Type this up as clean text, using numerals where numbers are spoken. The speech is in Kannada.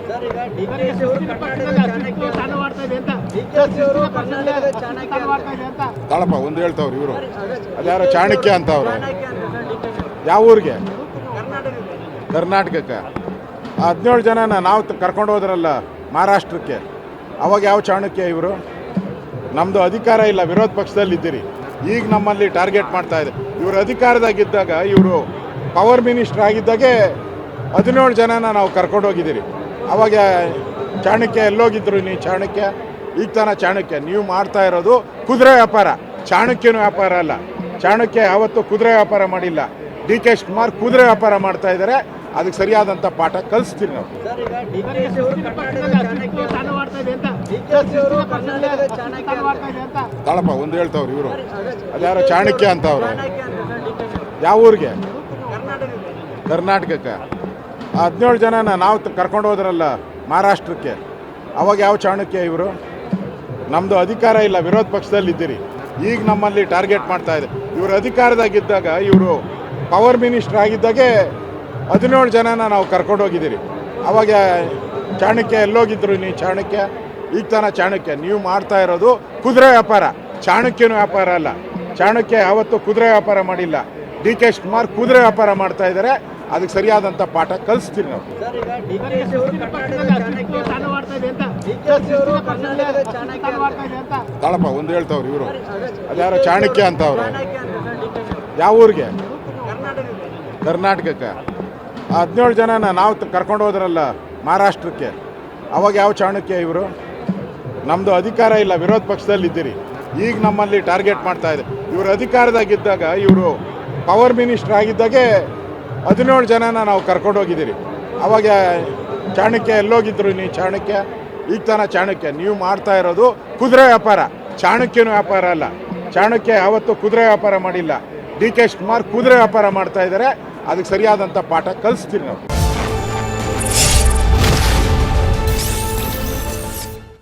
ಸರ್, ಈಗ DKಶಿ ಅವರು ಕರ್ನಾಟಕದ ಚಾಣಕ್ಯ ಅಂತ ತಾಳಪ್ಪ ಒಂದು ಹೇಳ್ತಾವ್ರು ಇವರು ಅದ್ಯಾರೋ ಚಾಣಕ್ಯ ಅಂತ ಅವ್ರು ಯಾವ ಊರಿಗೆ ಕರ್ನಾಟಕಕ್ಕೆ 17 ಜನನ ನಾವು ಕರ್ಕೊಂಡು ಹೋದ್ರಲ್ಲ ಮಹಾರಾಷ್ಟ್ರಕ್ಕೆ. ಅವಾಗ ಯಾವ ಚಾಣಕ್ಯ ಇವರು? ನಮ್ಮದು ಅಧಿಕಾರ ಇಲ್ಲ, ವಿರೋಧ ಪಕ್ಷದಲ್ಲಿದ್ದೀರಿ. ಈಗ ನಮ್ಮಲ್ಲಿ ಟಾರ್ಗೆಟ್ ಮಾಡ್ತಾ ಇದೆ. ಇವರು ಅಧಿಕಾರದಾಗಿದ್ದಾಗ, ಇವರು ಪವರ್ ಮಿನಿಸ್ಟರ್ ಆಗಿದ್ದಾಗೆ 17 ಜನನ ನಾವು ಕರ್ಕೊಂಡು ಹೋಗಿದ್ದೀರಿ. ಅವಾಗ ಚಾಣಕ್ಯ ಎಲ್ಲೋಗಿದ್ರು? ನೀವು ಚಾಣಕ್ಯ ಈಗ ತಾನ ಚಾಣಕ್ಯ. ನೀವು ಮಾಡ್ತಾ ಇರೋದು ಕುದುರೆ ವ್ಯಾಪಾರ, ಚಾಣಕ್ಯನ ವ್ಯಾಪಾರ ಅಲ್ಲ. ಚಾಣಕ್ಯ ಯಾವತ್ತೂ ಕುದುರೆ ವ್ಯಾಪಾರ ಮಾಡಿಲ್ಲ. DK ಶಿವಕುಮಾರ್ ಕುದುರೆ ವ್ಯಾಪಾರ ಮಾಡ್ತಾ ಇದ್ದಾರೆ. ಅದಕ್ಕೆ ಸರಿಯಾದಂಥ ಪಾಠ ಕಲಿಸ್ತೀರಿ ನಾವು. ಸರ್, ಈಗ DKಶಿ ಅವರು ಕರ್ನಾಟಕದ ಚಾಣಕ್ಯ ಅಂತ ತಾಳಪ್ಪ ಒಂದು ಹೇಳ್ತಾವ್ರು ಇವರು ಅದ್ಯಾರೋ ಚಾಣಕ್ಯ ಅಂತ ಅವ್ರು ಯಾವ ಊರಿಗೆ? ಕರ್ನಾಟಕಕ್ಕೆ 17 ಜನನ ನಾವು ಕರ್ಕೊಂಡು ಹೋದ್ರಲ್ಲ ಮಹಾರಾಷ್ಟ್ರಕ್ಕೆ. ಅವಾಗ ಯಾವ ಚಾಣಕ್ಯ ಇವರು? ನಮ್ಮದು ಅಧಿಕಾರ ಇಲ್ಲ, ವಿರೋಧ ಪಕ್ಷದಲ್ಲಿದ್ದೀರಿ. ಈಗ ನಮ್ಮಲ್ಲಿ ಟಾರ್ಗೆಟ್ ಮಾಡ್ತಾ ಇದೆ. ಇವರು ಅಧಿಕಾರದಾಗಿದ್ದಾಗ, ಇವರು ಪವರ್ ಮಿನಿಸ್ಟರ್ ಆಗಿದ್ದಾಗೆ 17 ಜನನ ನಾವು ಕರ್ಕೊಂಡು ಹೋಗಿದ್ದೀರಿ. ಅವಾಗ ಚಾಣಕ್ಯ ಎಲ್ಲೋಗಿದ್ರು? ನೀವು ಚಾಣಕ್ಯ ಈಗ ತಾನ ಚಾಣಕ್ಯ. ನೀವು ಮಾಡ್ತಾ ಇರೋದು ಕುದುರೆ ವ್ಯಾಪಾರ, ಚಾಣಕ್ಯನ ವ್ಯಾಪಾರ ಅಲ್ಲ. ಚಾಣಕ್ಯ ಯಾವತ್ತೂ ಕುದುರೆ ವ್ಯಾಪಾರ ಮಾಡಿಲ್ಲ. DK ಶಿವಕುಮಾರ್ ಕುದುರೆ ವ್ಯಾಪಾರ ಮಾಡ್ತಾ ಇದ್ದಾರೆ. ಅದಕ್ಕೆ ಸರಿಯಾದಂಥ ಪಾಠ ಕಲಿಸ್ತೀರಿ ನಾವು. ಸರ್, ಈಗ DKಶಿ ಅವರು ಕರ್ನಾಟಕದ ಚಾಣಕ್ಯ ಅಂತ ತಾಳಪ್ಪ ಒಂದು ಹೇಳ್ತಾವ್ರು ಇವರು ಅದ್ಯಾರೋ ಚಾಣಕ್ಯ ಅಂತ ಅವ್ರು ಯಾವ ಊರಿಗೆ? ಕರ್ನಾಟಕಕ್ಕೆ 17 ಜನನ ನಾವು ಕರ್ಕೊಂಡು ಹೋದ್ರಲ್ಲ ಮಹಾರಾಷ್ಟ್ರಕ್ಕೆ. ಅವಾಗ ಯಾವ ಚಾಣಕ್ಯ ಇವರು? ನಮ್ಮದು ಅಧಿಕಾರ ಇಲ್ಲ, ವಿರೋಧ ಪಕ್ಷದಲ್ಲಿದ್ದೀರಿ. ಈಗ ನಮ್ಮಲ್ಲಿ ಟಾರ್ಗೆಟ್ ಮಾಡ್ತಾ ಇದೆ. ಇವರು ಅಧಿಕಾರದಾಗಿದ್ದಾಗ, ಇವರು ಪವರ್ ಮಿನಿಸ್ಟರ್ ಆಗಿದ್ದಾಗೆ 17 ಜನನ ನಾವು ಕರ್ಕೊಂಡು ಹೋಗಿದ್ದೀರಿ. ಅವಾಗ ಚಾಣಕ್ಯ ಎಲ್ಲೋಗಿದ್ರು? ನೀವು ಚಾಣಕ್ಯ ಈಗ ತಾನ ಚಾಣಕ್ಯ. ನೀವು ಮಾಡ್ತಾ ಇರೋದು ಕುದುರೆ ವ್ಯಾಪಾರ, ಚಾಣಕ್ಯನ ವ್ಯಾಪಾರ ಅಲ್ಲ. ಚಾಣಕ್ಯ ಯಾವತ್ತೂ ಕುದುರೆ ವ್ಯಾಪಾರ ಮಾಡಿಲ್ಲ. DK ಶಿವಕುಮಾರ್ ಕುದುರೆ ವ್ಯಾಪಾರ ಮಾಡ್ತಾ ಇದ್ದಾರೆ. ಅದಕ್ಕೆ ಸರಿಯಾದಂಥ ಪಾಠ ಕಲಿಸ್ತೀರಿ ನಾವು.